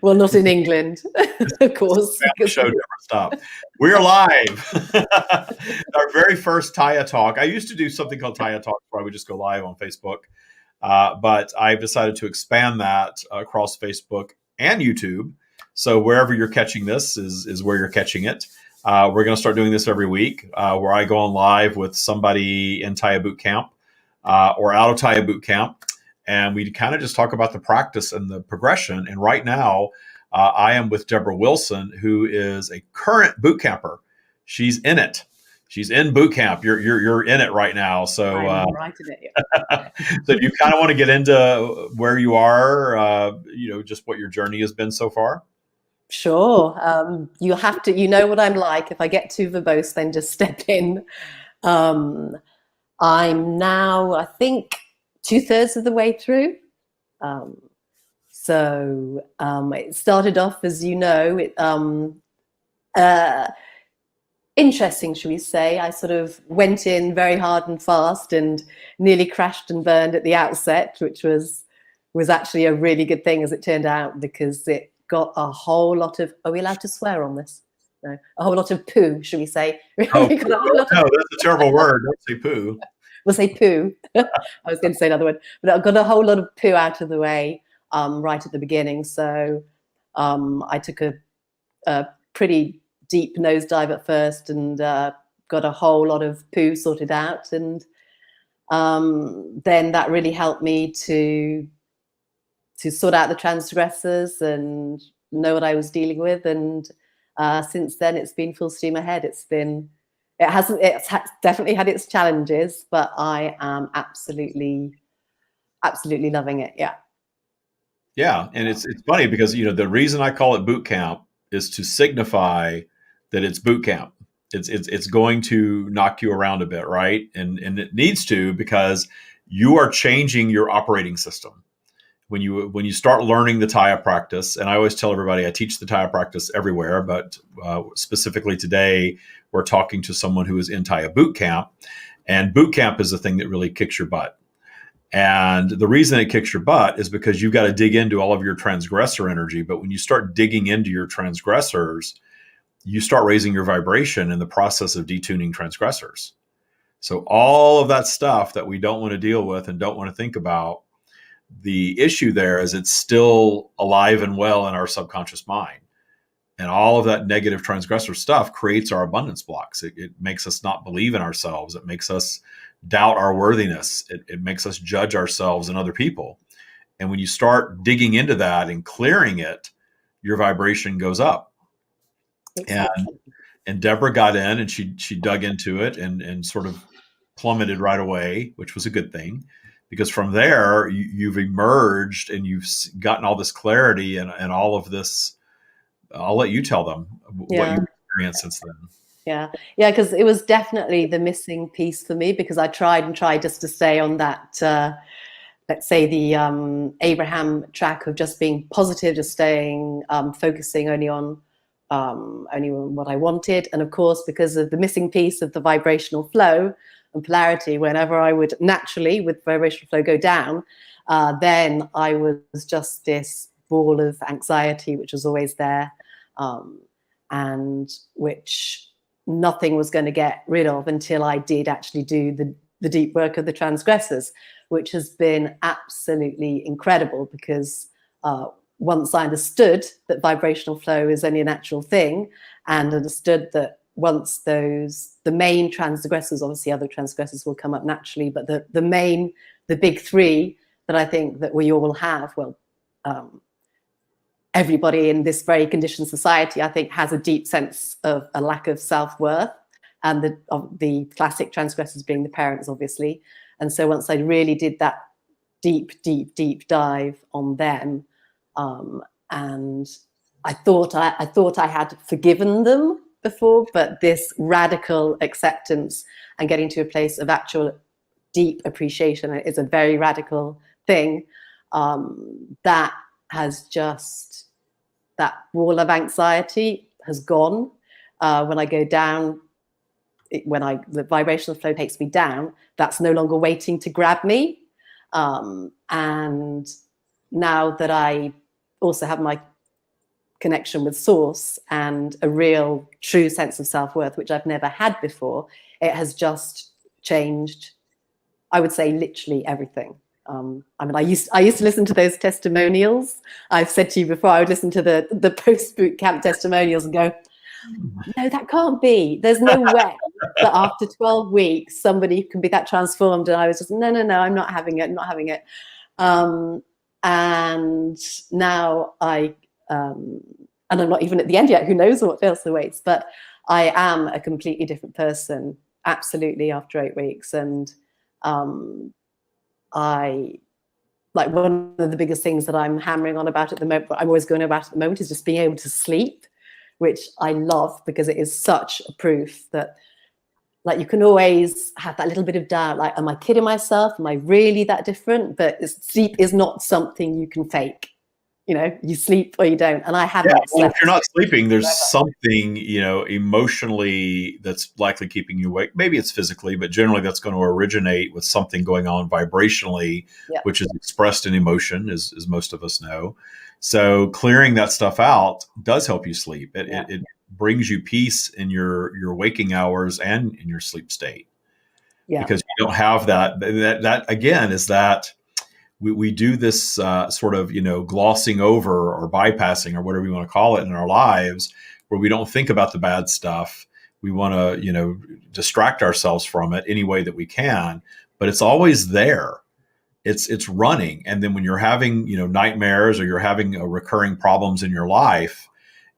Well, not in England, of course. The show never stopped. We're live. Our very first Tya Talk. I used to do something called Tya Talk where I would just go live on Facebook. But I've decided to expand that across Facebook and YouTube. So wherever you're catching this is where you're catching it. We're going to start doing this every week where I go on live with somebody in Tya Bootcamp or out of Tya Bootcamp. And we kind of just talk about the practice and the progression. And right now, I am with Deborah Wilson, who is a current bootcamper. She's in it. She's in boot camp. You're in it right now. So, I'm right in it. Yeah. So if you kind of want to get into where you are, just what your journey has been so far. Sure. You have to. You know what I'm like. If I get too verbose, then just step in. I'm now, I think, 2/3 of the way through. So it started off, as you know, interesting, should we say. I sort of went in very hard and fast and nearly crashed and burned at the outset, which was actually a really good thing, as it turned out, because it got a whole lot of, are we allowed to swear on this? No, a whole lot of poo, should we say? Oh, no, that's a terrible word. Don't say poo. We'll say poo. I was going to say another one, but I got a whole lot of poo out of the way right at the beginning. So I took a pretty deep nosedive at first and got a whole lot of poo sorted out. And then that really helped me to sort out the transgressors and know what I was dealing with. And since then, it's been full steam ahead. It's definitely had its challenges, but I am absolutely loving it. Yeah. Yeah. And it's funny because, the reason I call it boot camp is to signify that it's boot camp. It's going to knock you around a bit, right? And it needs to, because you are changing your operating system. When you start learning the Tya practice, and I always tell everybody I teach the Tya practice everywhere, but specifically today, we're talking to someone who is in Tya Bootcamp, and Bootcamp is the thing that really kicks your butt. And the reason it kicks your butt is because you've got to dig into all of your transgressor energy. But when you start digging into your transgressors, you start raising your vibration in the process of detuning transgressors. So all of that stuff that we don't want to deal with and don't want to think about, the issue there is it's still alive and well in our subconscious mind. And all of that negative transgressor stuff creates our abundance blocks. It makes us not believe in ourselves. It makes us doubt our worthiness. It makes us judge ourselves and other people. And when you start digging into that and clearing it, your vibration goes up. Exactly. And Deborah got in and she dug into it and sort of plummeted right away, which was a good thing. Because from there, you've emerged and you've gotten all this clarity and all of this. I'll let you tell them what you've experienced since then. Yeah, because it was definitely the missing piece for me, because I tried just to stay on that, let's say the Abraham track of just being positive, just staying, focusing only on what I wanted. And of course, because of the missing piece of the vibrational flow and polarity, whenever I would naturally, with vibrational flow, go down, then I was just this ball of anxiety, which was always there, and which nothing was going to get rid of until I did actually do the deep work of the transgressors, which has been absolutely incredible, because once I understood that vibrational flow is only a natural thing, and understood that once the main transgressors, obviously other transgressors will come up naturally, but the big three that I think that we all have, everybody in this very conditioned society, I think, has a deep sense of a lack of self-worth, and the classic transgressors being the parents, obviously. And so once I really did that deep dive on them, and I thought I had forgiven them before, but this radical acceptance and getting to a place of actual deep appreciation is a very radical thing. That has just, that wall of anxiety has gone. When I go down, the vibrational flow takes me down, that's no longer waiting to grab me. And now that I also have my connection with source and a real true sense of self-worth, which I've never had before, it has just changed, I would say, literally everything. I mean, I used to listen to those testimonials. I've said to you before, I would listen to the post-boot camp testimonials and go, no, that can't be. There's no way that after 12 weeks, somebody can be that transformed. And I was just, no, I'm not having it, I'm not having it. And now and I'm not even at the end yet, who knows what else awaits, but I am a completely different person, absolutely, after 8 weeks. And like one of the biggest things that I'm hammering on about at the moment, I'm always going about at the moment, is just being able to sleep, which I love, because it is such a proof that, like, you can always have that little bit of doubt, like, am I kidding myself? Am I really that different? But sleep is not something you can fake. You know, you sleep or you don't. And I haven't slept. If you're not sleeping, there's something, emotionally that's likely keeping you awake. Maybe it's physically, but generally that's going to originate with something going on vibrationally, which is expressed in emotion, as most of us know. So clearing that stuff out does help you sleep. It brings you peace in your waking hours and in your sleep state. Because you don't have that again, is that we do this sort of, glossing over or bypassing or whatever you want to call it in our lives, where we don't think about the bad stuff. We want to, distract ourselves from it any way that we can, but it's always there. It's running. And then when you're having, nightmares, or you're having recurring problems in your life,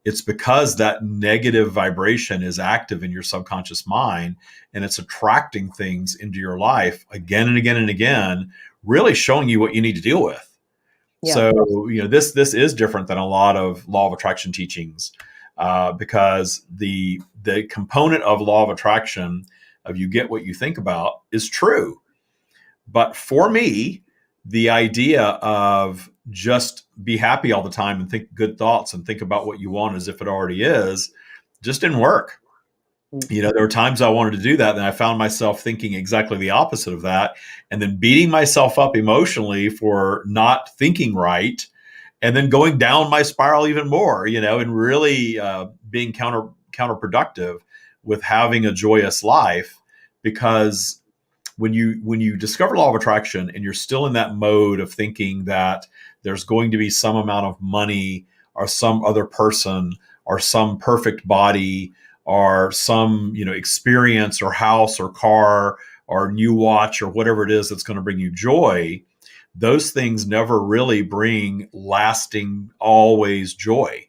it's because that negative vibration is active in your subconscious mind, and it's attracting things into your life again and again and again, really showing you what you need to deal with. So, this is different than a lot of law of attraction teachings, because the component of law of attraction of you get what you think about is true. But for me, the idea of just be happy all the time and think good thoughts and think about what you want as if it already is, just didn't work. There were times I wanted to do that, and I found myself thinking exactly the opposite of that, and then beating myself up emotionally for not thinking right, and then going down my spiral even more, and really being counterproductive with having a joyous life. Because when you discover law of attraction and you're still in that mode of thinking that there's going to be some amount of money or some other person or some perfect body or some, experience or house or car or new watch or whatever it is that's going to bring you joy, those things never really bring lasting, always joy.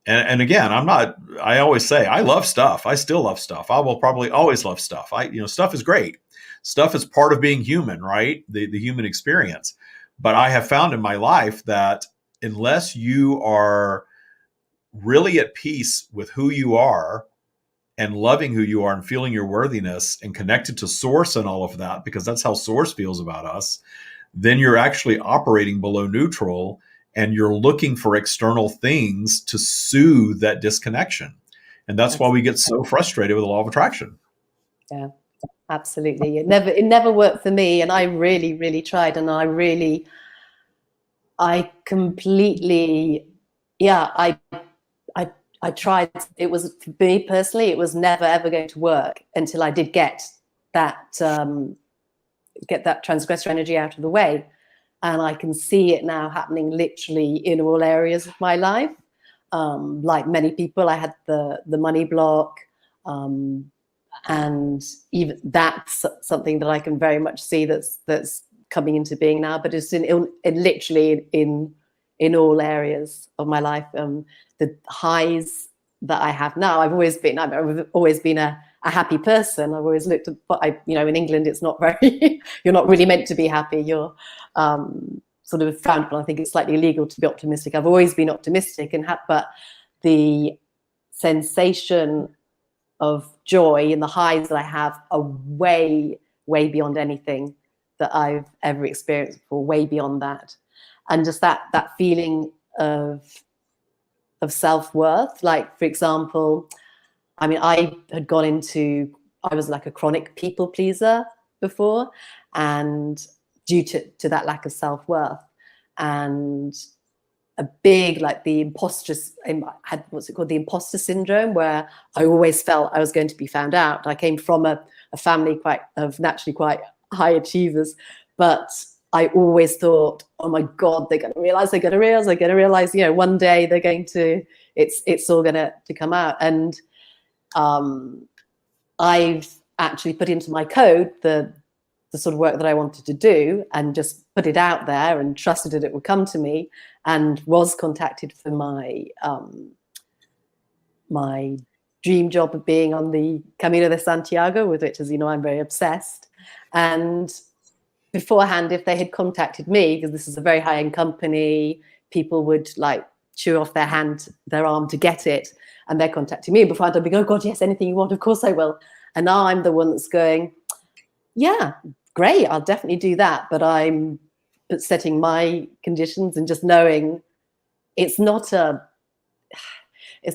And again, I always say, I love stuff. I still love stuff. I will probably always love stuff. Stuff is great. Stuff is part of being human, right? The human experience. But I have found in my life that unless you are really at peace with who you are and loving who you are and feeling your worthiness and connected to source and all of that, because that's how source feels about us, then you're actually operating below neutral, and you're looking for external things to soothe that disconnection. And that's why we get so frustrated with the law of attraction. Yeah, absolutely. It never worked for me. And I really, really tried. And I completely, I tried. It was, for me personally, it was never, ever going to work until I did get that transgressor energy out of the way. And I can see it now happening literally in all areas of my life. Like many people, I had the money block. And even that's something that I can very much see that's coming into being now, but it's literally in all areas of my life. The highs that I have now, I've always been a happy person. I've always looked at, in England, it's not very, you're not really meant to be happy. You're sort of frowned upon. I think it's slightly illegal to be optimistic. I've always been optimistic, but the sensation of joy and the highs that I have are way, way beyond anything that I've ever experienced before, way beyond that. And just that feeling of self-worth. Like, for example, I was like a chronic people pleaser before, and due to that lack of self-worth. And a big, like the had what's it called, the imposter syndrome, where I always felt I was going to be found out. I came from a family of naturally quite high achievers, but I always thought, oh my God, they're going to realize, one day they're going to, it's all going to come out. And I've actually put into my code the sort of work that I wanted to do, and just put it out there and trusted that it would come to me, and was contacted for my my dream job of being on the Camino de Santiago, with which, as you know, I'm very obsessed. And beforehand, if they had contacted me, because this is a very high-end company, people would like chew off their arm to get it, and they're contacting me beforehand, I'd be going, oh God, yes, anything you want, of course I will. And now I'm the one that's going, yeah, great, I'll definitely do that. But I'm setting my conditions and just knowing it's not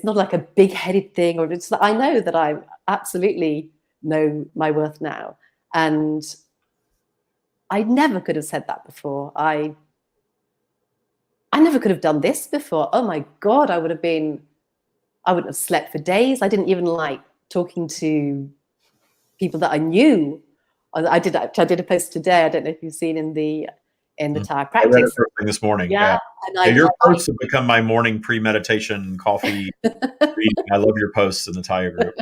like a big-headed thing, or it's, I know that I absolutely know my worth now. And I never could have said that before. I never could have done this before. Oh my God, I wouldn't have slept for days. I didn't even like talking to people that I knew. I did a post today. I don't know if you've seen in the Tya Practice. I read it first thing this morning. Yeah. And your posts have become my morning pre-meditation coffee reading. I love your posts in the Tya group.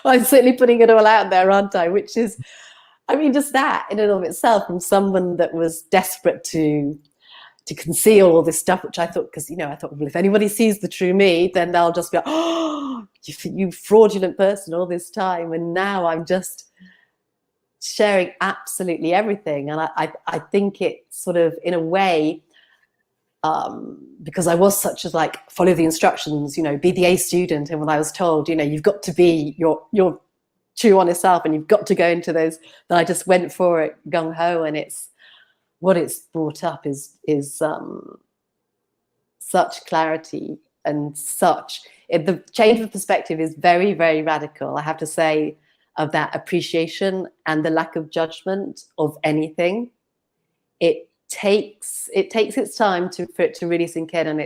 I'm certainly putting it all out there, aren't I? Which is, I mean, just that in and of itself, from someone that was desperate to conceal all this stuff, which I thought, because, I thought, well, if anybody sees the true me, then they'll just be like, oh, you fraudulent person all this time. And now I'm just sharing absolutely everything. And I think it sort of, in a way, because I was such as like, follow the instructions, be the A student. And when I was told, you've got to be your true honest self, and you've got to go into those, then I just went for it gung ho. And what it's brought up is such clarity, and the change of perspective is very, very radical, I have to say, of that appreciation and the lack of judgment of anything. It takes its time for it to really sink in, and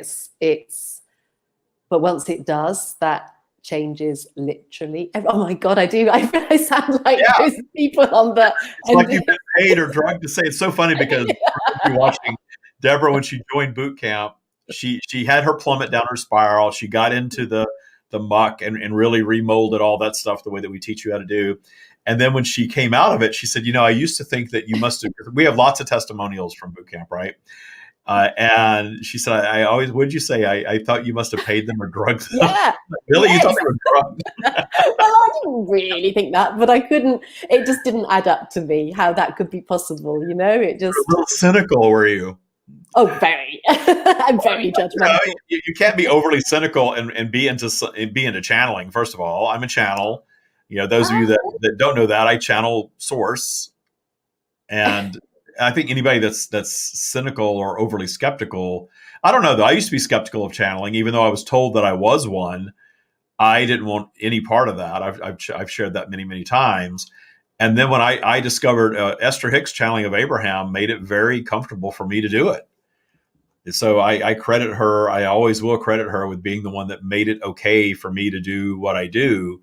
but once it does, that changes literally. Oh my God, I sound like those people on the. It's like you've been paid or drugged to say. It's so funny because if you're watching Deborah, when she joined boot camp, she had her plummet down her spiral. She got into the muck and really remolded all that stuff the way that we teach you how to do. And then when she came out of it, she said, I used to think that you must have, we have lots of testimonials from boot camp, right? And she said, I always, what did you say? I thought you must have paid them or drugged them. Yeah. Really? Yes. You thought they were drugged? Well, I didn't really think that, but it just didn't add up to me how that could be possible. It just. You're a little cynical, were you? Oh, very. I'm very judgmental. You can't be overly cynical and be into channeling. First of all, I'm a channel. Those of you that don't know that, I channel source. And I think anybody that's cynical or overly skeptical, I don't know though. I used to be skeptical of channeling, even though I was told that I was one. I didn't want any part of that. I've shared that many, many times. And then when I discovered Esther Hicks' channeling of Abraham made it very comfortable for me to do it. So I credit her. I always will credit her with being the one that made it okay for me to do what I do.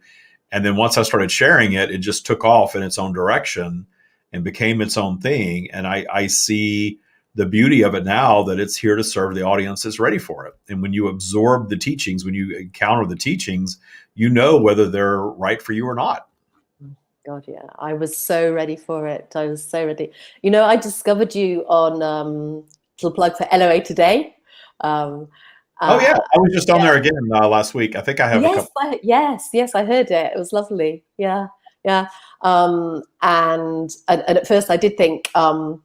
And then once I started sharing it, it just took off in its own direction and became its own thing. And I see the beauty of it now, that it's here to serve the audience that's ready for it. And when you absorb the teachings, when you encounter the teachings, whether they're right for you or not. God, yeah. I was so ready for it. I was so ready. I discovered you on... little plug for LOA Today. Oh yeah, I was just on there again last week. I think I have a couple. Yes, I heard it. It was lovely. Yeah. And at first I did think, I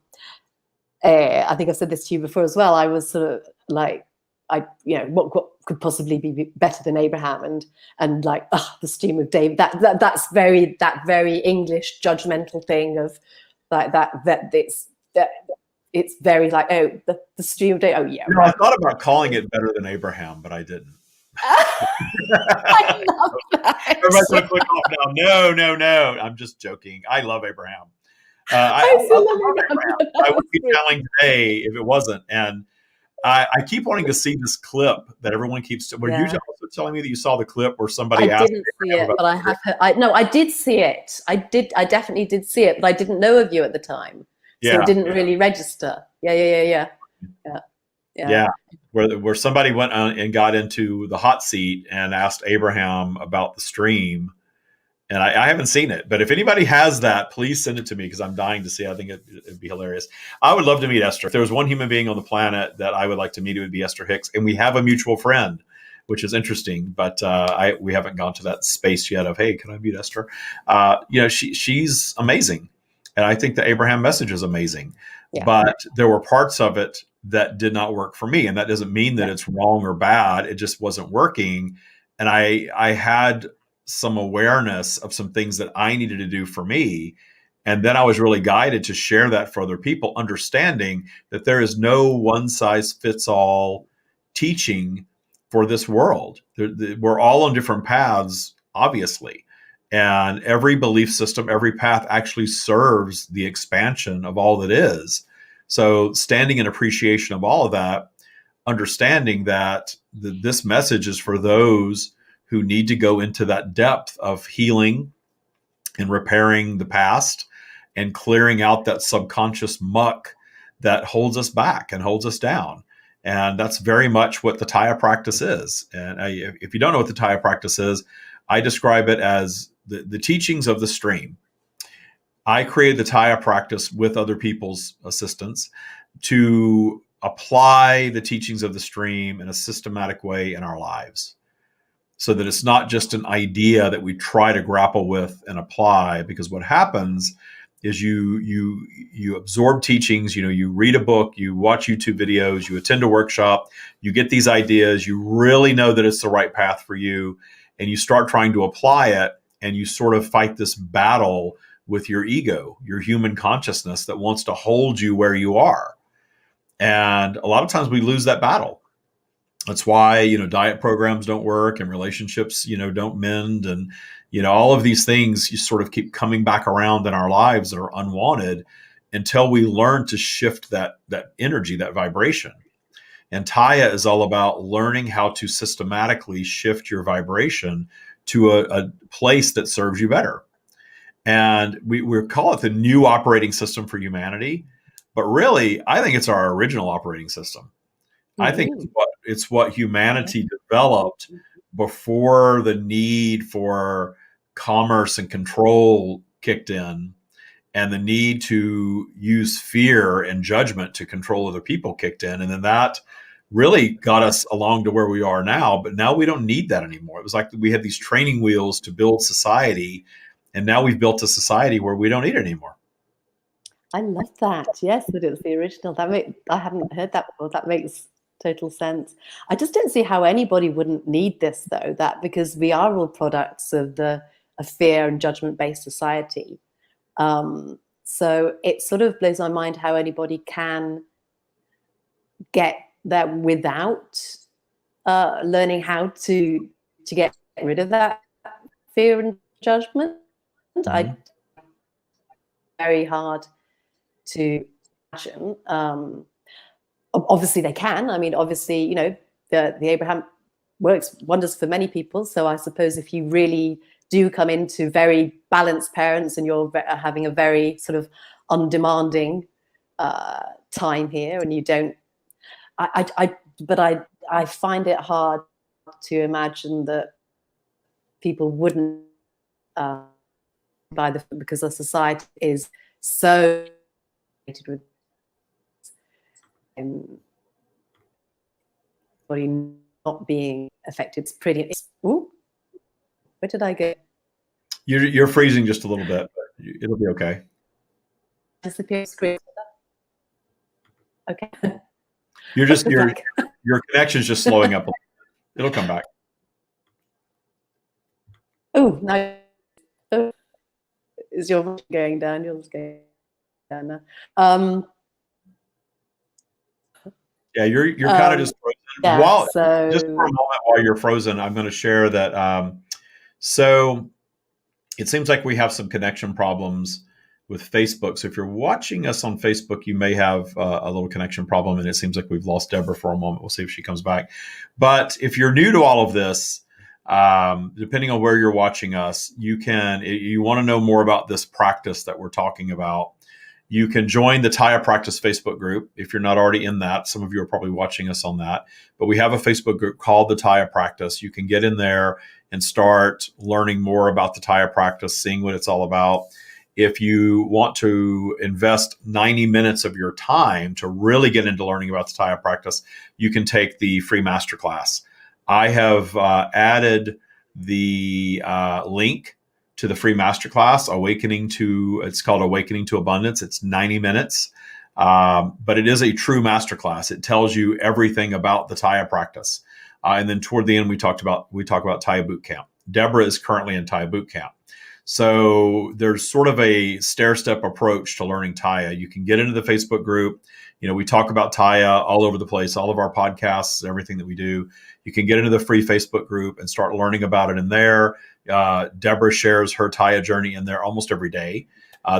think I've said this to you before as well. I was sort of like, what could possibly be better than Abraham, and like the stream of David. That's very English judgmental thing of like that it's very like, the stream of David. Oh yeah. I thought about calling it better than Abraham, but I didn't. I love that. Everybody's going to click off now. No. I'm just joking. I love Abraham. I love Abraham. I would be telling today if it wasn't. And I keep wanting to see this clip that everyone keeps. Were you Yeah. also telling me that you saw the clip where I somebody asked didn't see Abraham it, about but I have heard, no, I did see it. I definitely did see it, but I didn't know of you at the time. So it Yeah, didn't really register. Yeah. yeah, where somebody went on and got into the hot seat and asked Abraham about the stream. And I haven't seen it, but if anybody has that, please send it to me because I'm dying to see it. I think it'd be hilarious. I would love to meet Esther. If there was one human being on the planet that I would like to meet, it would be Esther Hicks. And we have a mutual friend, which is interesting, but we haven't gone to that space yet of, hey, can I meet Esther? She's amazing. And I think the Abraham message is amazing. Yeah. But there were parts of it that did not work for me. And that doesn't mean that it's wrong or bad. It just wasn't working. And I had some awareness of some things that I needed to do for me. And then I was really guided to share that for other people, understanding that there is no one size fits all teaching for this world. We're all on different paths, obviously. And every belief system, every path actually serves the expansion of all that is. So standing in appreciation of all of that, understanding that this message is for those who need to go into that depth of healing and repairing the past and clearing out that subconscious muck that holds us back and holds us down. And that's very much what the Tya practice is. And if you don't know what the Tya practice is, I describe it as the teachings of the stream. I created the Tya practice with other people's assistance to apply the teachings of the stream in a systematic way in our lives, so that it's not just an idea that we try to grapple with and apply. Because what happens is you absorb teachings, you read a book, you watch YouTube videos, you attend a workshop, you get these ideas, you really know that it's the right path for you, and you start trying to apply it, and you sort of fight this battle with your ego, your human consciousness that wants to hold you where you are. And a lot of times we lose that battle. That's why, diet programs don't work and relationships, don't mend. And, all of these things, you sort of keep coming back around in our lives that are unwanted until we learn to shift that energy, that vibration. And Tya is all about learning how to systematically shift your vibration to a place that serves you better. And we call it the new operating system for humanity. But really, I think it's our original operating system. I think it's what humanity developed before the need for commerce and control kicked in, and the need to use fear and judgment to control other people kicked in. And then that really got us along to where we are now. But now we don't need that anymore. It was like we had these training wheels to build society, and now we've built a society where we don't need it anymore. I love that. Yes, that it was the original. I haven't heard that before. That makes total sense. I just don't see how anybody wouldn't need this, though, because we are all products of a fear and judgment-based society. So it sort of blows my mind how anybody can get there without learning how to get rid of that fear and judgment. Mm-hmm. Very hard to imagine. Obviously they can. I mean, obviously, the Abraham works wonders for many people. So I suppose if you really do come into very balanced parents and you're having a very sort of undemanding time here, and you don't, but I find it hard to imagine that people wouldn't because our society is so with body not being affected. It's pretty. Ooh, where did I go? You're freezing just a little bit, but it'll be okay. Disappear screen. Okay. Your connection's just slowing up a little bit. It'll come back. Oh, no. Is your voice going down? Yours going down now. Yeah, you're kind of just frozen. Yeah, just for a moment while you're frozen, I'm going to share that. So it seems like we have some connection problems with Facebook. So if you're watching us on Facebook, you may have a little connection problem, and it seems like we've lost Deborah for a moment. We'll see if she comes back. But if you're new to all of this, depending on where you're watching us, you want to know more about this practice that we're talking about. You can join the Tya Practice Facebook group if you're not already in that. Some of you are probably watching us on that. But we have a Facebook group called the Tya Practice. You can get in there and start learning more about the Tya Practice, seeing what it's all about. If you want to invest 90 minutes of your time to really get into learning about the Tya Practice, you can take the free masterclass. I have added the link to the free masterclass, it's called Awakening to Abundance. It's 90 minutes, but it is a true masterclass. It tells you everything about the Tya Practice. And then toward the end, we talk about Tya Bootcamp. Deborah is currently in Tya Bootcamp. So there's sort of a stair-step approach to learning Tya. You can get into the Facebook group. We talk about Tya all over the place, all of our podcasts, everything that we do. You can get into the free Facebook group and start learning about it in there. Deborah shares her Tya journey in there almost every day.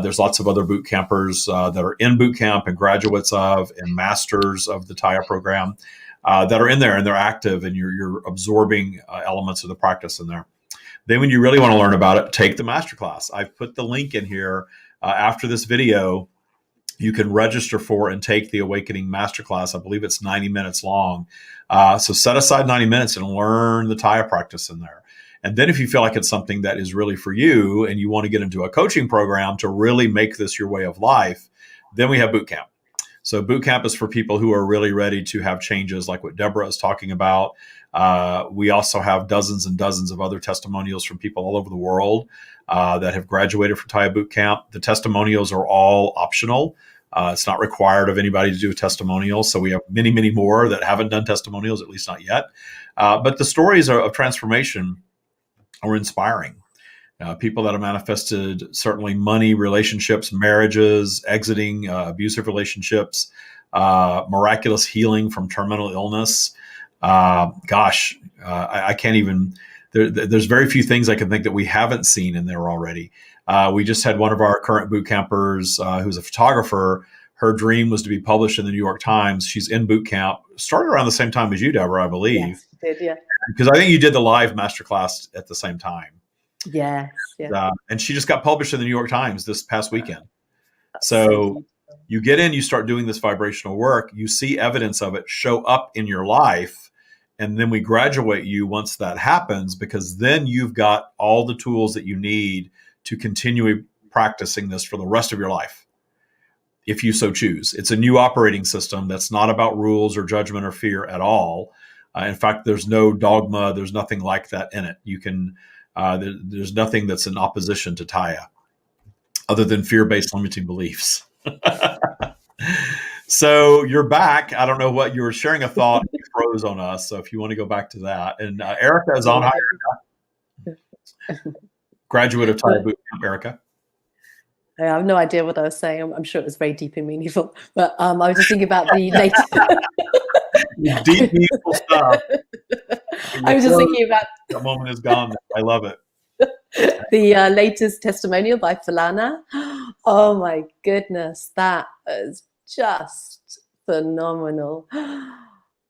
There's lots of other boot campers that are in boot camp and graduates of and masters of the Tya program that are in there, and they're active, and you're absorbing elements of the practice in there. Then when you really want to learn about it, take the masterclass. I've put the link in here. After this video, you can register for and take the Awakening Masterclass. I believe it's 90 minutes long. So set aside 90 minutes and learn the Tya Practice in there. And then if you feel like it's something that is really for you and you want to get into a coaching program to really make this your way of life, then we have boot camp. So boot camp is for people who are really ready to have changes like what Deborah is talking about. We also have dozens and dozens of other testimonials from people all over the world that have graduated from Tya Bootcamp. The testimonials are all optional. It's not required of anybody to do a testimonial. So we have many, many more that haven't done testimonials, at least not yet. But the stories of transformation are inspiring. People that have manifested certainly money, relationships, marriages, exiting abusive relationships, miraculous healing from terminal illness. I can't even, there's very few things I can think that we haven't seen in there already. We just had one of our current boot campers who's a photographer. Her dream was to be published in the New York Times. She's in boot camp, started around the same time as you, Deborah, I believe. Yes, did, yeah. Because I think you did the live masterclass at the same time. Yes, yeah. And she just got published in the New York Times this past weekend. So you get in, you start doing this vibrational work, you see evidence of it show up in your life, and then we graduate you once that happens, because then you've got all the tools that you need to continue practicing this for the rest of your life, if you so choose. It's a new operating system that's not about rules or judgment or fear at all. In fact, there's no dogma, there's nothing like that in it. You can there's nothing that's in opposition to Tya other than fear-based limiting beliefs. So you're back. I don't know what you were sharing a thought. You froze on us. So if you want to go back to that. And Erica is on. Hi, Erica. Graduate of Tya Bootcamp, Erica. I have no idea what I was saying. I'm sure it was very deep and meaningful. But I was just thinking about the latest. Deep, meaningful stuff. I was just thinking about... That moment is gone. I love it. The latest testimonial by Falana. Oh my goodness, that is just phenomenal.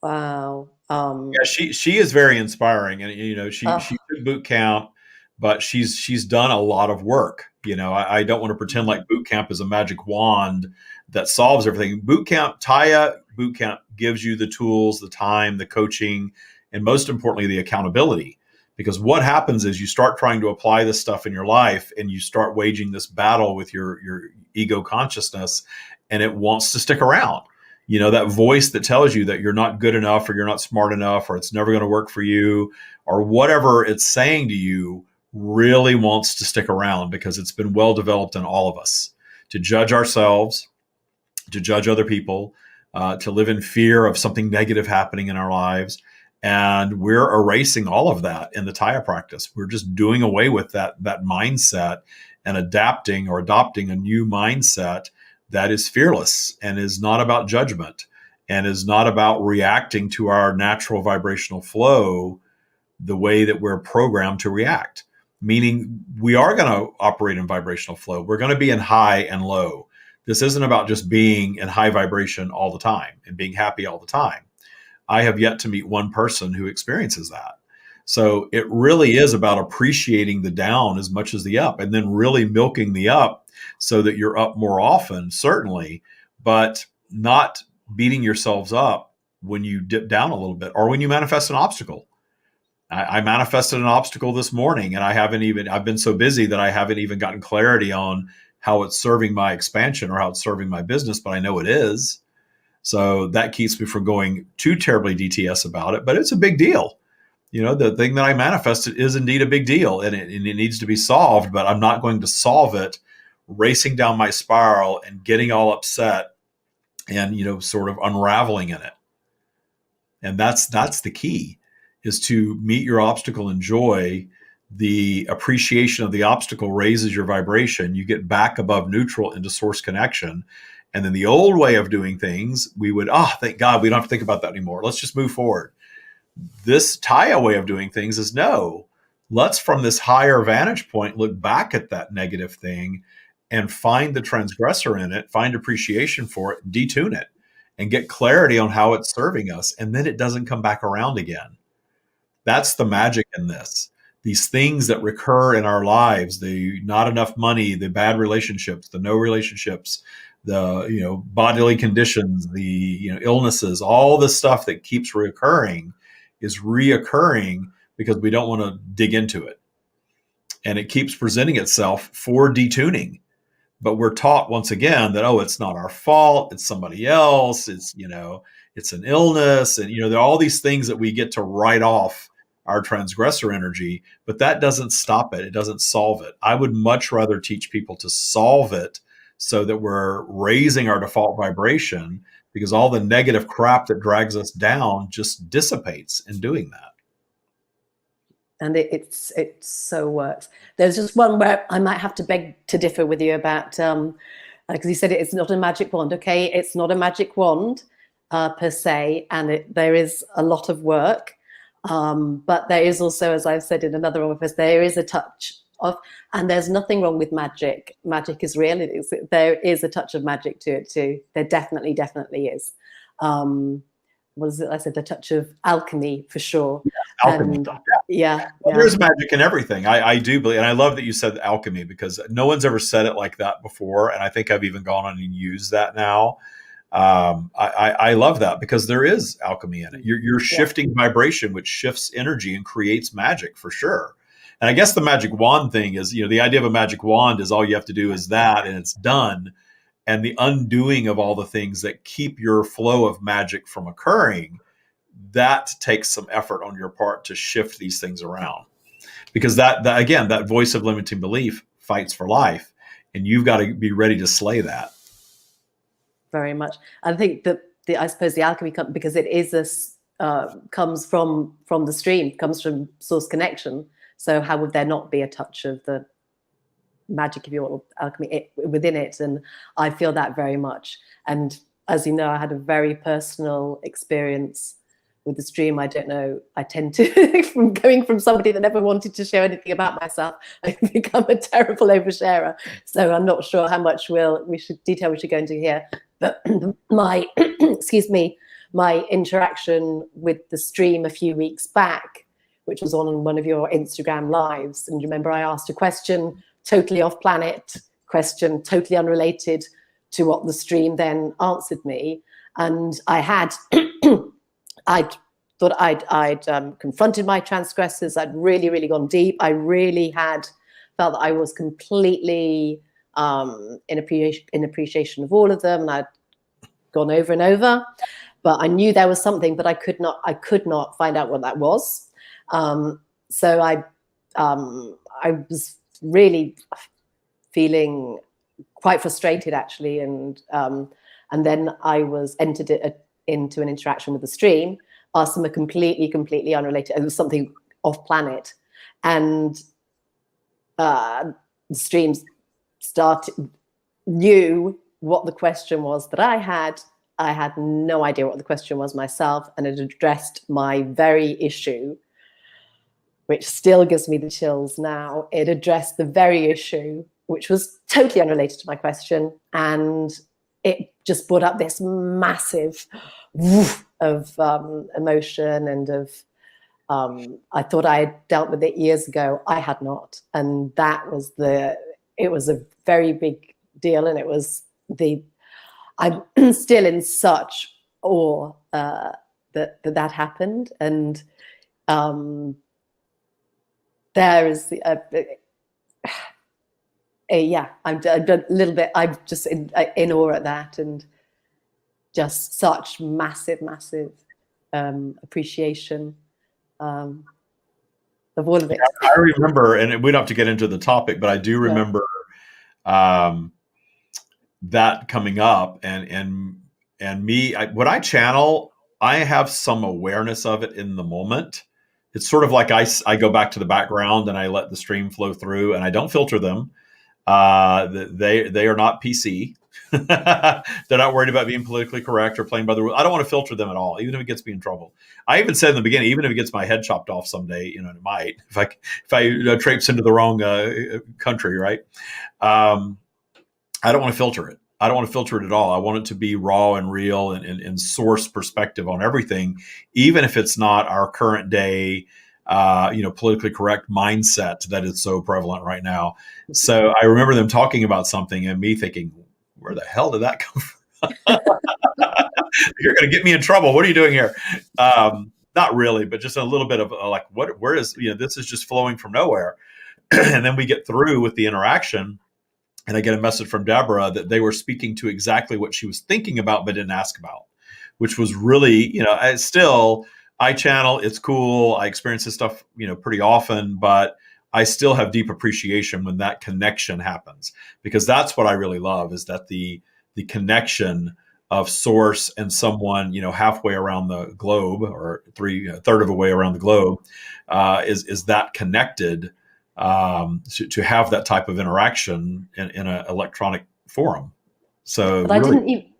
Wow. Yeah, she is very inspiring, and she did boot camp, but she's done a lot of work. I don't want to pretend like boot camp is a magic wand that solves everything. Tya Bootcamp gives you the tools, the time, the coaching, and most importantly, the accountability. Because what happens is you start trying to apply this stuff in your life, and you start waging this battle with your ego consciousness, and it wants to stick around. That voice that tells you that you're not good enough, or you're not smart enough, or it's never going to work for you, or whatever it's saying to you, really wants to stick around, because it's been well developed in all of us to judge ourselves, to judge other people, to live in fear of something negative happening in our lives. And we're erasing all of that in the Tya practice. We're just doing away with that mindset and adapting or adopting a new mindset that is fearless and is not about judgment and is not about reacting to our natural vibrational flow the way that we're programmed to react. meaning we are going to operate in vibrational flow. We're going to be in high and low. This isn't about just being in high vibration all the time and being happy all the time. I have yet to meet one person who experiences that. So it really is about appreciating the down as much as the up, and then really milking the up so that you're up more often, certainly, but not beating yourselves up when you dip down a little bit or when you manifest an obstacle. I manifested an obstacle this morning, and I've been so busy that I haven't even gotten clarity on how it's serving my expansion or how it's serving my business, but I know it is. So that keeps me from going too terribly DTS about it, but it's a big deal. The thing that I manifested is indeed a big deal, and it needs to be solved, but I'm not going to solve it racing down my spiral and getting all upset and, sort of unraveling in it. And that's the key, is to meet your obstacle in joy. The appreciation of the obstacle raises your vibration. You get back above neutral into source connection. And then the old way of doing things, we would, thank God, we don't have to think about that anymore. Let's just move forward. This Tya way of doing things is no. Let's, from this higher vantage point, look back at that negative thing and find the transgressor in it, find appreciation for it, detune it, and get clarity on how it's serving us. And then it doesn't come back around again. That's the magic in this. These things that recur in our lives, the not enough money, the bad relationships, the no relationships, the bodily conditions, the illnesses, all the stuff that keeps reoccurring is reoccurring because we don't want to dig into it. And it keeps presenting itself for detuning. But we're taught once again that, it's not our fault, it's somebody else, it's an illness, and there are all these things that we get to write off our transgressor energy, but that doesn't stop it. It doesn't solve it. I would much rather teach people to solve it so that we're raising our default vibration, because all the negative crap that drags us down just dissipates in doing that. And it so works. There's just one where I might have to beg to differ with you about, because you said it's not a magic wand. Okay, it's not a magic wand per se, and there is a lot of work. But there is also, as I've said in another office, there is a touch of, and there's nothing wrong with magic. Magic is real. There is a touch of magic to it too. There definitely is. What is it? I said the touch of alchemy for sure. Yeah, alchemy. Well, there's magic in everything. I do believe, and I love that you said alchemy, because no one's ever said it like that before, and I think I've even gone on and used that now. I love that, because there is alchemy in it. You're shifting vibration, which shifts energy and creates magic for sure. And I guess the magic wand thing is, the idea of a magic wand is all you have to do is that, and it's done. And the undoing of all the things that keep your flow of magic from occurring, that takes some effort on your part to shift these things around. Because that again, that voice of limiting belief fights for life, and you've got to be ready to slay that. Very much. I think that I suppose the alchemy because it is comes from the stream, comes from source connection. So how would there not be a touch of the magic, if you want, alchemy within it? And I feel that very much. And as you know, I had a very personal experience with the stream. I don't know, I tend to, from going from somebody that never wanted to share anything about myself, I've become a terrible oversharer. So I'm not sure how much we should go into here. But my, excuse me, my interaction with the stream a few weeks back, which was on one of your Instagram lives. And remember, I asked a question, totally off planet question, totally unrelated to what the stream then answered me. And I had, I thought I'd confronted my transgressors. I'd really, really gone deep. I really had felt that I was completely in appreciation of all of them. And I'd gone over and over, but I knew there was something, but I could not find out what that was. So I was really feeling quite frustrated, actually, and then I was entered into an interaction with the stream, asked them a completely unrelated, it was something off planet, and the streams knew what the question was that I had. I had no idea what the question was myself, and it addressed my very issue which still gives me the chills now. It addressed the very issue, which was totally unrelated to my question. And it just brought up this massive woof of emotion and of, I thought I had dealt with it years ago. I had not. And it was a very big deal. And it was I'm still in such awe that happened. And there is I'm a little bit, I'm just in awe at that, and just such massive appreciation of all of it. I remember, and we don't have to get into the topic, but I do remember that coming up, and me, when I channel, I have some awareness of it in the moment. It's sort of like I go back to the background and I let the stream flow through, and I don't filter them. They are not PC. They're not worried about being politically correct or playing by the rules. I don't want to filter them at all, even if it gets me in trouble. I even said in the beginning, even if it gets my head chopped off someday, and it might, if I traipse into the wrong country, right? I don't want to filter it. I don't want to filter it at all. I want it to be raw and real and source perspective on everything, even if it's not our current day, politically correct mindset that is so prevalent right now. So I remember them talking about something and me thinking, where the hell did that come from? You're going to get me in trouble. What are you doing here? Not really, but just a little bit of like, where is, this is just flowing from nowhere. And then we get through with the interaction, and I get a message from Deborah that they were speaking to exactly what she was thinking about, but didn't ask about, which was really, I channel, it's cool. I experience this stuff, pretty often, but I still have deep appreciation when that connection happens, because that's what I really love, is that the connection of source and someone, halfway around the globe, or a third of a way around the globe, is that connected, to have that type of interaction in an electronic forum. So, but really,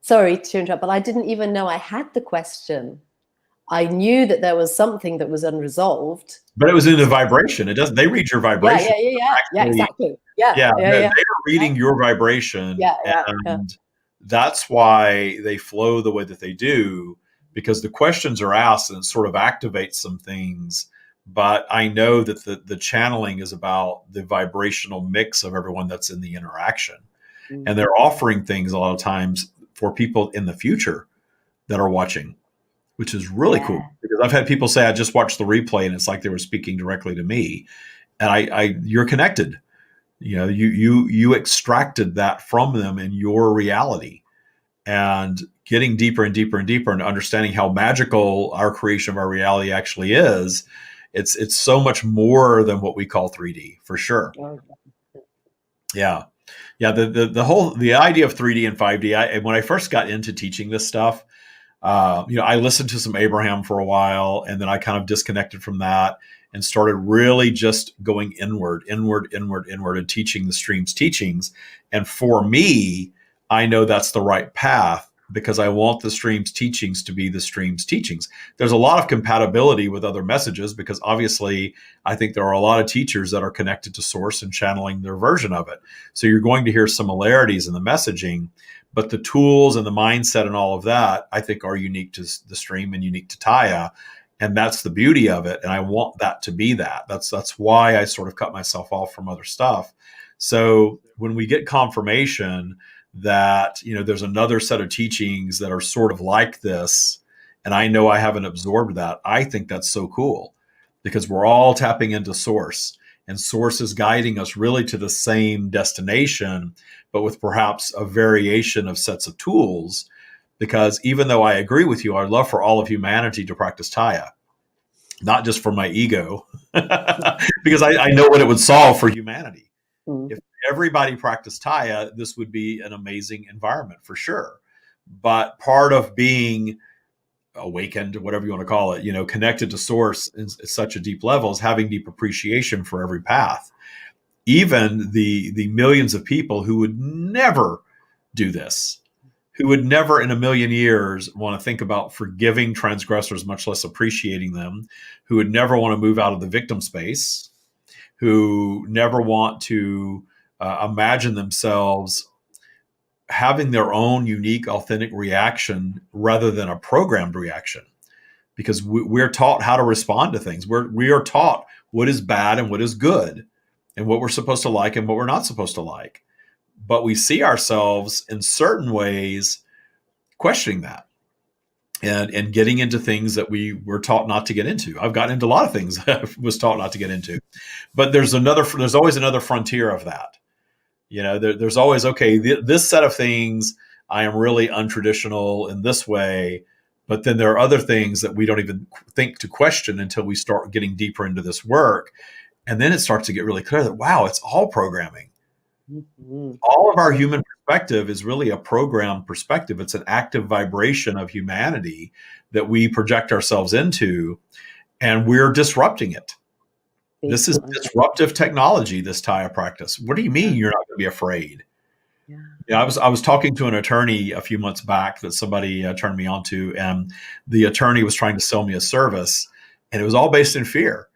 sorry to interrupt, but I didn't even know I had the question. I knew that there was something that was unresolved, but it was in the vibration. They read your vibration. Yeah, exactly. They were reading your vibration, and that's why they flow the way that they do, because the questions are asked and it sort of activates some things. But I know that the channeling is about the vibrational mix of everyone that's in the interaction. Mm-hmm. And they're offering things a lot of times for people in the future that are watching, which is really cool, because I've had people say, I just watched the replay and it's like they were speaking directly to me. And you're connected. You extracted that from them in your reality, and getting deeper and deeper and deeper into understanding how magical our creation of our reality actually is. It's so much more than what we call 3D, for sure. Yeah. The idea of 3D and 5D. When I first got into teaching this stuff, I listened to some Abraham for a while, and then I kind of disconnected from that and started really just going inward and teaching the stream's teachings. And for me, I know that's the right path, because I want the stream's teachings to be the stream's teachings. There's a lot of compatibility with other messages, because obviously I think there are a lot of teachers that are connected to source and channeling their version of it. So you're going to hear similarities in the messaging, but the tools and the mindset and all of that, I think, are unique to the stream and unique to Tya. And that's the beauty of it. And I want that to be that. That's why I sort of cut myself off from other stuff. So when we get confirmation that, there's another set of teachings that are sort of like this, and I know I haven't absorbed that, I think that's so cool, because we're all tapping into source, and source is guiding us really to the same destination, but with perhaps a variation of sets of tools. Because even though I agree with you, I'd love for all of humanity to practice Tya, not just for my ego, because I know what it would solve for humanity. Mm. If everybody practiced Tya, this would be an amazing environment for sure. But part of being awakened, whatever you want to call it, connected to source in such a deep level, is having deep appreciation for every path. Even the millions of people who would never do this, who would never in a million years want to think about forgiving transgressors, much less appreciating them, who would never want to move out of the victim space, who never want to imagine themselves having their own unique, authentic reaction rather than a programmed reaction. Because we're taught how to respond to things. We are taught what is bad and what is good, and what we're supposed to like and what we're not supposed to like. But we see ourselves in certain ways questioning that and getting into things that we were taught not to get into. I've gotten into a lot of things that I was taught not to get into. But there's always another frontier of that. There's always, okay, this set of things, I am really untraditional in this way. But then there are other things that we don't even think to question until we start getting deeper into this work. And then it starts to get really clear that, wow, it's all programming. Mm-hmm. All of our human perspective is really a programmed perspective. It's an active vibration of humanity that we project ourselves into, and we're disrupting it. This is disruptive technology, this Tya practice. What do you mean you're not going to be afraid? Yeah, I was talking to an attorney a few months back that somebody turned me on to, and the attorney was trying to sell me a service, and it was all based in fear.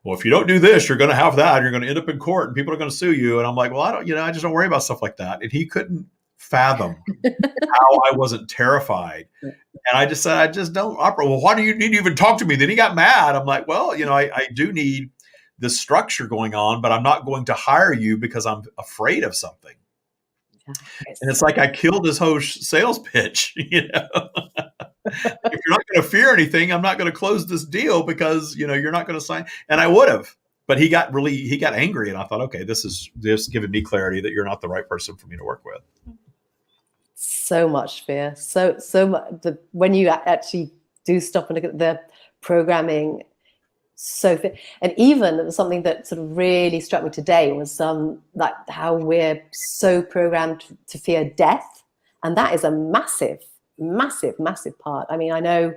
Well, if you don't do this, you're going to have that, and you're going to end up in court, and people are going to sue you. And I'm like, well, I just don't worry about stuff like that. And he couldn't fathom how I wasn't terrified. And I just said, I just don't operate. Well, why do you need to even talk to me? Then he got mad. I'm like, well, I do need this structure going on, but I'm not going to hire you because I'm afraid of something. And it's like I killed his whole sales pitch. If you're not going to fear anything, I'm not going to close this deal because you're not going to sign. And I would have, but he got angry, and I thought, okay, this is just giving me clarity that you're not the right person for me to work with. So much fear, so much. When you actually do stop and look at the programming. And even something that sort of really struck me today was like how we're so programmed to fear death, and that is a massive, massive, massive part. I mean, I know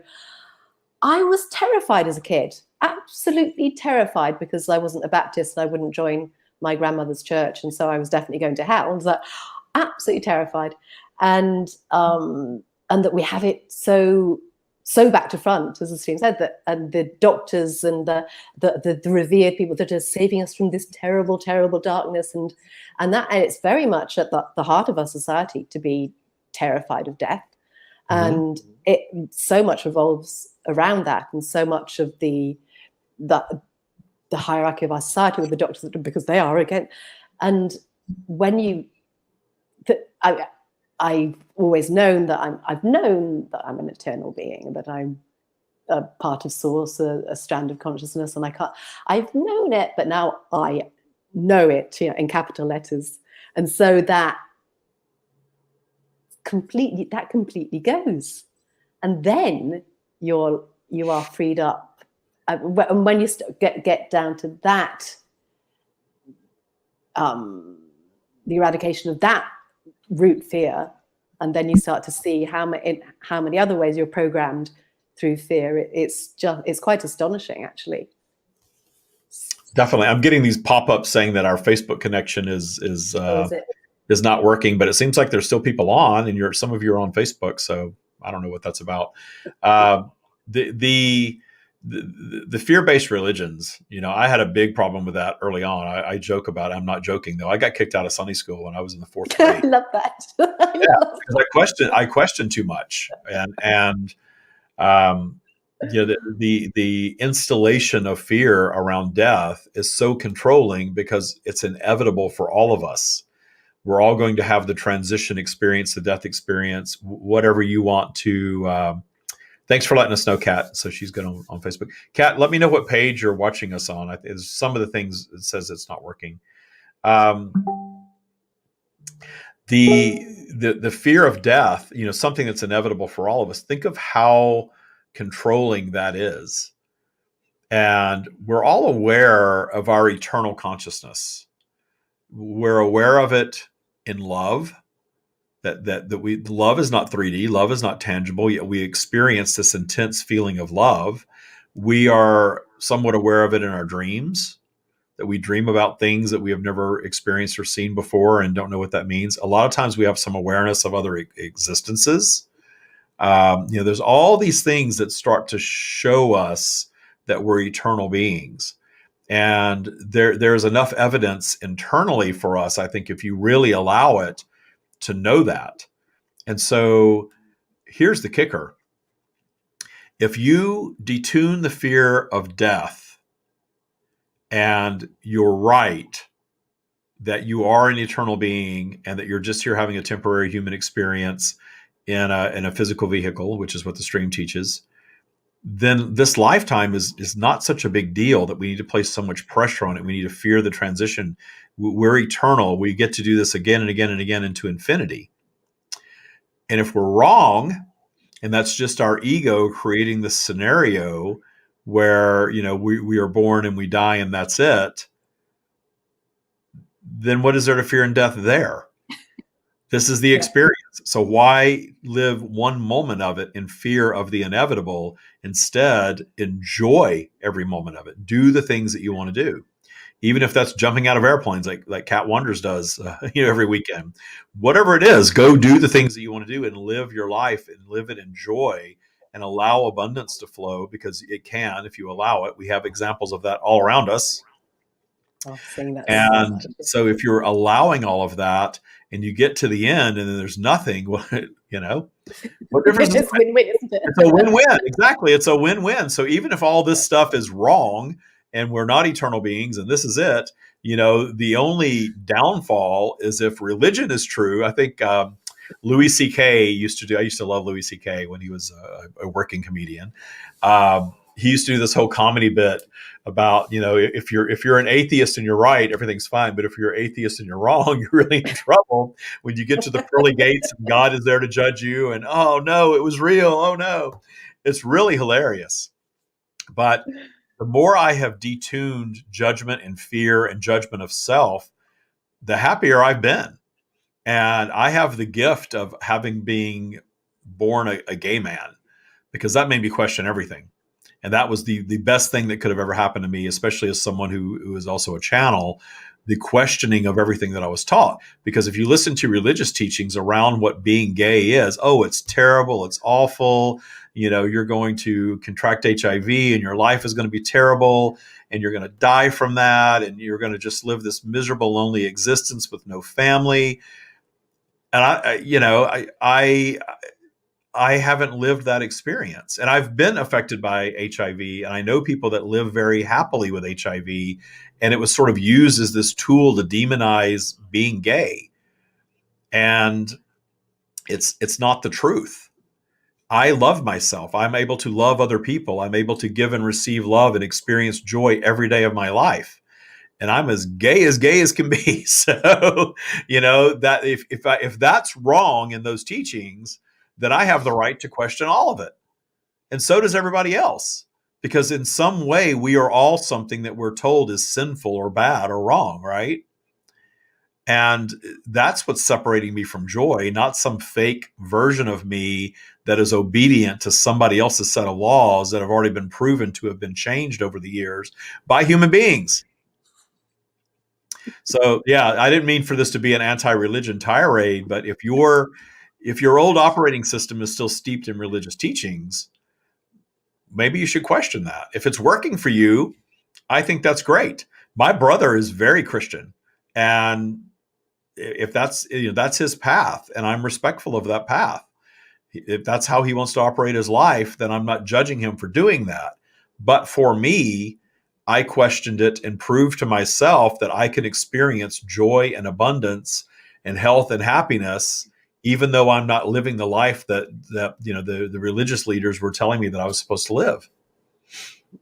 I was terrified as a kid, absolutely terrified, because I wasn't a Baptist and I wouldn't join my grandmother's church, and so I was definitely going to hell. I was like, absolutely terrified, and that we have it so back to front, as the student said, that, and the doctors and the revered people that are saving us from this terrible, terrible darkness, and it's very much at the heart of our society to be terrified of death, and it so much revolves around that, and so much of the hierarchy of our society with the doctors, because they are again, and when I've always known that I've known that I'm an eternal being, that I'm a part of source, a strand of consciousness, and I've known it, but now I know it, in capital letters, and so that completely goes, and then you are freed up, and when you get down to that, the eradication of that root fear, and then you start to see how many other ways you're programmed through fear. It's quite astonishing, actually. Definitely, I'm getting these pop-ups saying that our Facebook connection is not working, but it seems like there's still people on, and some of you are on Facebook, so I don't know what that's about. The fear-based religions, I had a big problem with that early on. I joke about it. I'm not joking, though. I got kicked out of Sunday school when I was in the 4th grade. I love that. Because I questioned too much, and the installation of fear around death is so controlling, because it's inevitable for all of us. We're all going to have the transition experience, the death experience, whatever you want to. Thanks for letting us know, Kat. So she's good on Facebook. Kat, let me know what page you're watching us on. Some of the things it says it's not working. The fear of death, something that's inevitable for all of us. Think of how controlling that is. And we're all aware of our eternal consciousness. We're aware of it in love. That love is not 3D, love is not tangible, yet we experience this intense feeling of love. We are somewhat aware of it in our dreams. that we dream about things that we have never experienced or seen before and don't know what that means. A lot of times we have some awareness of other existences. There's all these things that start to show us that we're eternal beings. And there's enough evidence internally for us, I think, if you really allow it, to know that. And so here's the kicker. If you detune the fear of death and you're right that you are an eternal being and that you're just here having a temporary human experience in a physical vehicle, which is what the stream teaches, then this lifetime is not such a big deal that we need to place so much pressure on it. We need to fear the transition. We're eternal. We get to do this again and again and again into infinity. And if we're wrong, and that's just our ego creating this scenario where, we are born and we die and that's it, then what is there to fear in death there? This is the experience. So why live one moment of it in fear of the inevitable? Instead, enjoy every moment of it. Do the things that you want to do. Even if that's jumping out of airplanes like Cat Wonders does every weekend. Whatever it is, go do the things that you want to do and live your life and live it in joy and allow abundance to flow, because it can if you allow it. We have examples of that all around us. And so if you're allowing all of that and you get to the end and then there's nothing, what difference is it? It's a win-win. Exactly. It's a win-win. So even if all this stuff is wrong and we're not eternal beings and this is it, the only downfall is if religion is true. I think Louis C.K. I used to love Louis C.K. when he was a working comedian. He used to do this whole comedy bit about, if you're an atheist and you're right, everything's fine. But if you're atheist and you're wrong, you're really in trouble when you get to the pearly gates and God is there to judge you. And, oh no, it was real. Oh no, it's really hilarious. But the more I have detuned judgment and fear and judgment of self, the happier I've been. And I have the gift of being born a gay man, because that made me question everything. And that was the best thing that could have ever happened to me, especially as someone who is also a channel, the questioning of everything that I was taught. Because if you listen to religious teachings around what being gay is, oh, it's terrible, it's awful, you're going to contract HIV and your life is going to be terrible and you're going to die from that and you're going to just live this miserable, lonely existence with no family. And I haven't lived that experience, and I've been affected by HIV, and I know people that live very happily with HIV, and it was sort of used as this tool to demonize being gay. And it's not the truth. I love myself. I'm able to love other people. I'm able to give and receive love and experience joy every day of my life. And I'm as gay as can be. So, that if that's wrong in those teachings, then I have the right to question all of it. And so does everybody else, because in some way we are all something that we're told is sinful or bad or wrong, right? And that's what's separating me from joy, not some fake version of me that is obedient to somebody else's set of laws that have already been proven to have been changed over the years by human beings. So, yeah, I didn't mean for this to be an anti-religion tirade, but if your old operating system is still steeped in religious teachings, maybe you should question that. If it's working for you, I think that's great. My brother is very Christian, and if that's his path, and I'm respectful of that path. If that's how he wants to operate his life, then I'm not judging him for doing that. But for me, I questioned it and proved to myself that I can experience joy and abundance and health and happiness, even though I'm not living the life that the religious leaders were telling me that I was supposed to live.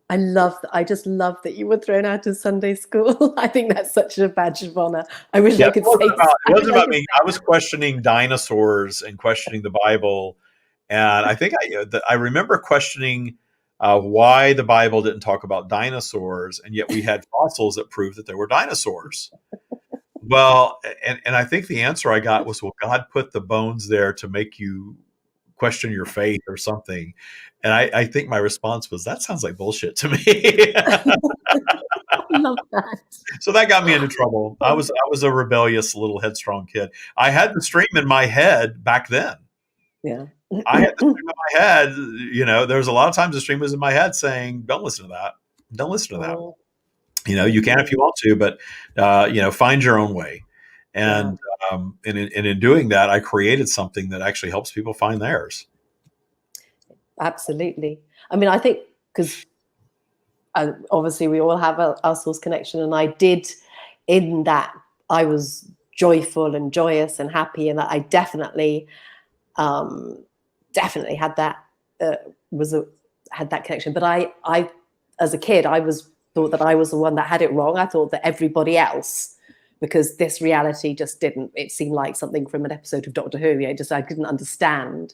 I just love that you were thrown out of Sunday school. I think that's such a badge of honor. I wish I could say it wasn't about me. I was questioning dinosaurs and questioning the Bible. And I think I remember questioning why the Bible didn't talk about dinosaurs, and yet we had fossils that proved that there were dinosaurs. Well, and I think the answer I got was, well, God put the bones there to make you question your faith or something. And I think my response was, that sounds like bullshit to me. love that. So that got me into trouble. I was a rebellious little headstrong kid. I had the stream in my head back then. Yeah. I had the stream in my head. There was a lot of times the stream was in my head saying, "Don't listen to that. Don't listen to that." Oh, You can if you want to, but find your own way. And in doing that, I created something that actually helps people find theirs. absolutely. I mean, I think because obviously we all have our source connection, and I did in that I was joyful and joyous and happy, and that I definitely had that had that connection. But I as a kid, I thought that I was the one that had it wrong. I thought that everybody else, because this reality just didn't. It seemed like something from an episode of Doctor Who. I couldn't understand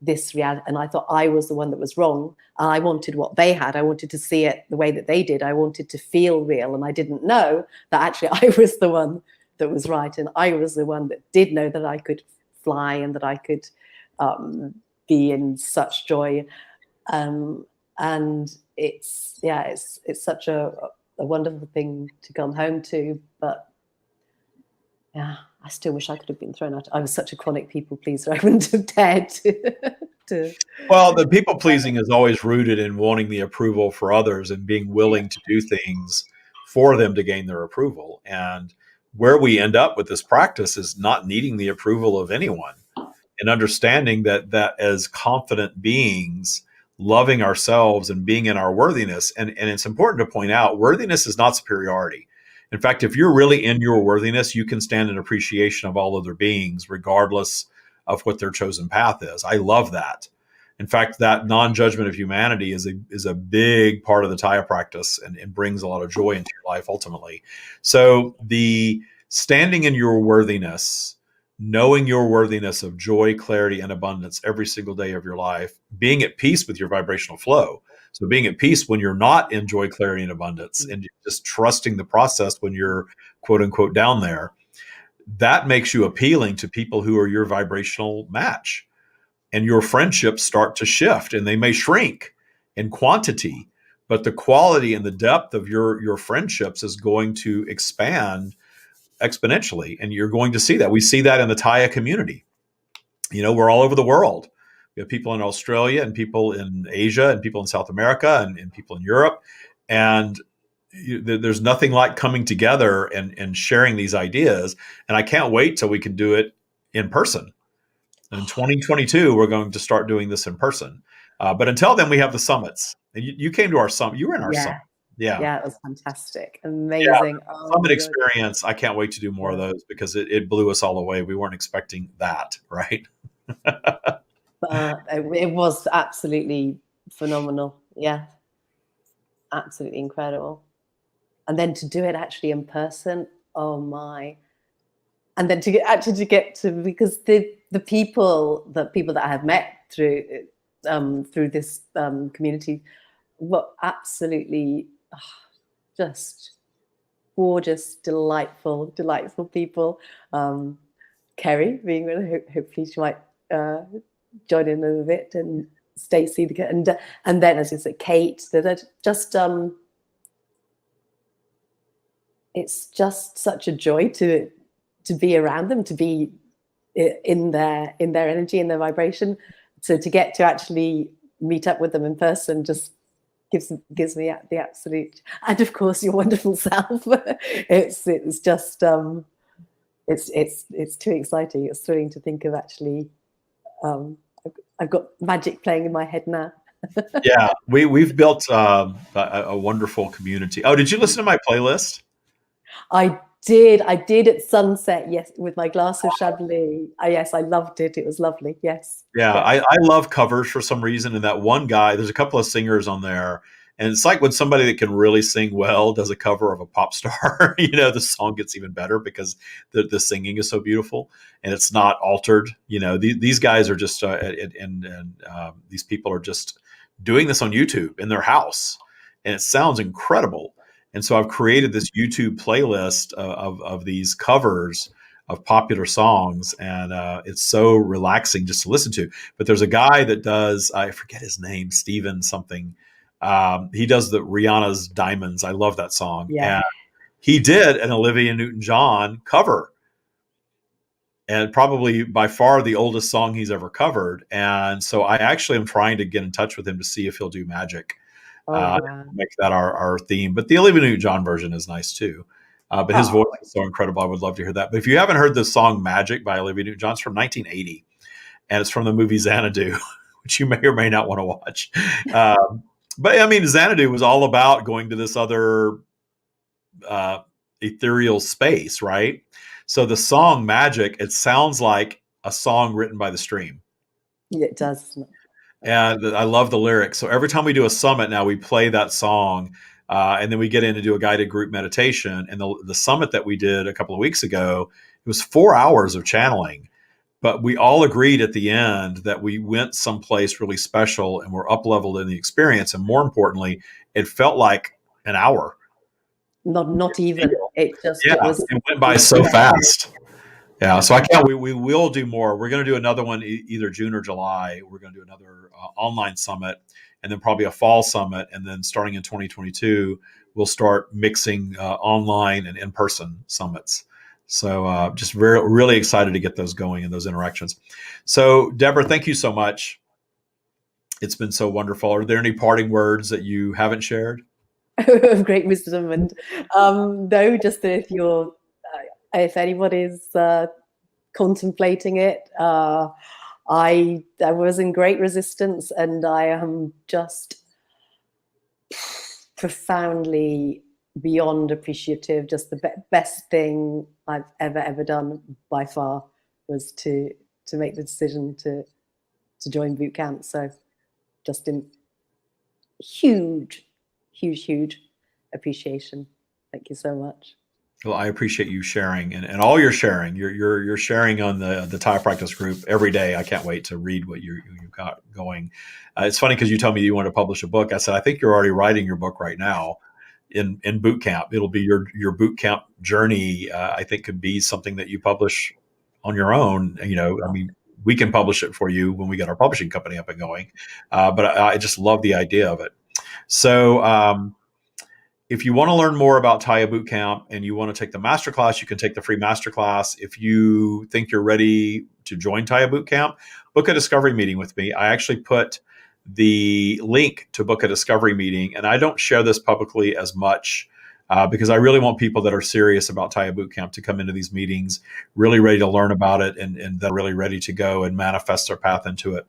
this reality, and I thought I was the one that was wrong. And I wanted what they had. I wanted to see it the way that they did. I wanted to feel real, and I didn't know that actually I was the one that was right, and I was the one that did know that I could fly and that I could be in such joy. And it's such a wonderful thing to come home to. But yeah, I still wish I could have been thrown out. I was such a chronic people pleaser. I wouldn't have dared to. Well, the people pleasing is always rooted in wanting the approval for others and being willing to do things for them to gain their approval. And where we end up with this practice is not needing the approval of anyone, and understanding that as confident beings, loving ourselves and being in our worthiness. And it's important to point out, worthiness is not superiority. In fact, if you're really in your worthiness, you can stand in appreciation of all other beings, regardless of what their chosen path is. I love that. In fact, that non-judgment of humanity is a big part of the Tya practice, and brings a lot of joy into your life ultimately. So the standing in your worthiness, knowing your worthiness of joy, clarity, and abundance every single day of your life, being at peace with your vibrational flow. So being at peace when you're not in joy, clarity, and abundance, and just trusting the process when you're quote unquote down there, that makes you appealing to people who are your vibrational match. And your friendships start to shift, and they may shrink in quantity, but the quality and the depth of your friendships is going to expand exponentially. And you're going to see that. We see that in the Tya community. We're all over the world. We have people in Australia, and people in Asia, and people in South America, and people in Europe. And there's nothing like coming together and sharing these ideas. And I can't wait till we can do it in person. In 2022, we're going to start doing this in person. But until then, we have the summits. And you came to our summit. You were in our summit. Yeah, it was fantastic. Amazing. Yeah, summit experience. I can't wait to do more of those, because it blew us all away. We weren't expecting that, right? It was absolutely phenomenal. Yeah, absolutely incredible. And then to do it actually in person, oh my. And then to get to, because the people that I have met through this community were absolutely just gorgeous, delightful people. Kerry being one, hopefully she might join in a bit, and Stacey, and then, as you said, Kate. That are just it's just such a joy to be around them, to be in their energy, in their vibration. So to get to actually meet up with them in person just gives me the absolute, and of course your wonderful self. It's just it's too exciting. It's thrilling to think of actually. I've got magic playing in my head now. Yeah, we've built a wonderful community. Oh, did you listen to my playlist? I did at sunset, yes, with my glass of Chablis. Yes, I loved it. It was lovely. Yes. Yeah, yes. I love covers for some reason. And that one guy, there's a couple of singers on there. And it's like when somebody that can really sing well does a cover of a pop star, the song gets even better because the singing is so beautiful and it's not altered. These guys are just, these people are just doing this on YouTube in their house, and it sounds incredible. And so I've created this YouTube playlist of these covers of popular songs, and it's so relaxing just to listen to. But there's a guy that does, I forget his name, Steven something, He does the Rihanna's Diamonds. I love that song. Yeah. And he did an Olivia Newton-John cover, and probably by far the oldest song he's ever covered. And so I actually am trying to get in touch with him to see if he'll do Magic. Oh, wow. Make that our theme. But the Olivia Newton-John version is nice too. But his voice is so incredible. I would love to hear that. But if you haven't heard the song Magic by Olivia Newton-John, it's from 1980. And it's from the movie Xanadu, which you may or may not want to watch. But I mean, Xanadu was all about going to this other ethereal space, right? So the song Magic, it sounds like a song written by the stream. Yeah, it does. And I love the lyrics. So every time we do a summit now, we play that song, and then we get in to do a guided group meditation. And the summit that we did a couple of weeks ago, it was 4 hours of channeling. But we all agreed at the end that we went someplace really special and were up-leveled in the experience. And more importantly, it felt like an hour. Not even. It just it went by so fast. Yeah, so I can't. We will do more. We're going to do another one either June or July. We're going to do another online summit, and then probably a fall summit, and then starting in 2022, we'll start mixing online and in-person summits. So just really excited to get those going and those interactions. So Deborah, thank you so much. It's been so wonderful. Are there any parting words that you haven't shared? Of great wisdom, and no, just if anybody's contemplating it, I was in great resistance, and I am just profoundly beyond appreciative. Just the best thing I've ever done by far was to make the decision to join boot camp. So just in huge appreciation. Thank you so much. Well, I appreciate you sharing and all your sharing. You're sharing on the Tya Practice group every day. I can't wait to read what you've got going. It's funny because you told me you want to publish a book. I said, I think you're already writing your book right now in boot camp. It'll be your boot camp journey. I think could be something that you publish on your own. I mean, we can publish it for you when we get our publishing company up and going. But I just love the idea of it. So, if you want to learn more about Tya Bootcamp and you want to take the masterclass, you can take the free masterclass. If you think you're ready to join Tya Bootcamp, book a discovery meeting with me. I actually put the link to book a discovery meeting, and I don't share this publicly as much because I really want people that are serious about Tya Bootcamp to come into these meetings, really ready to learn about it, and they're really ready to go and manifest their path into it.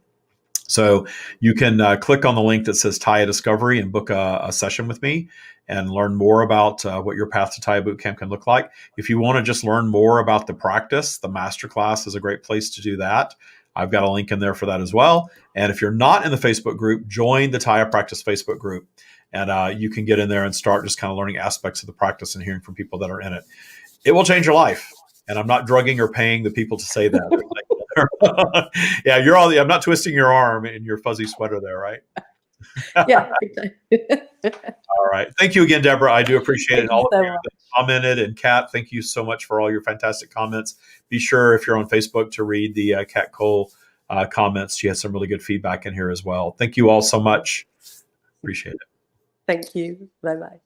So you can click on the link that says Tya Discovery and book a session with me and learn more about what your path to Tya Bootcamp can look like. If you want to just learn more about the practice, the masterclass is a great place to do that. I've got a link in there for that as well. And if you're not in the Facebook group, join the Tya Practice Facebook group. And you can get in there and start just kind of learning aspects of the practice and hearing from people that are in it. It will change your life. And I'm not drugging or paying the people to say that. Yeah, I'm not twisting your arm in your fuzzy sweater there, right? Yeah. All right. Thank you again, Deborah. I do appreciate it. All of you that commented, and Kat, thank you so much for all your fantastic comments. Be sure, if you're on Facebook, to read the Kat Cole comments. She has some really good feedback in here as well. Thank you all so much. Appreciate it. Thank you. Bye-bye.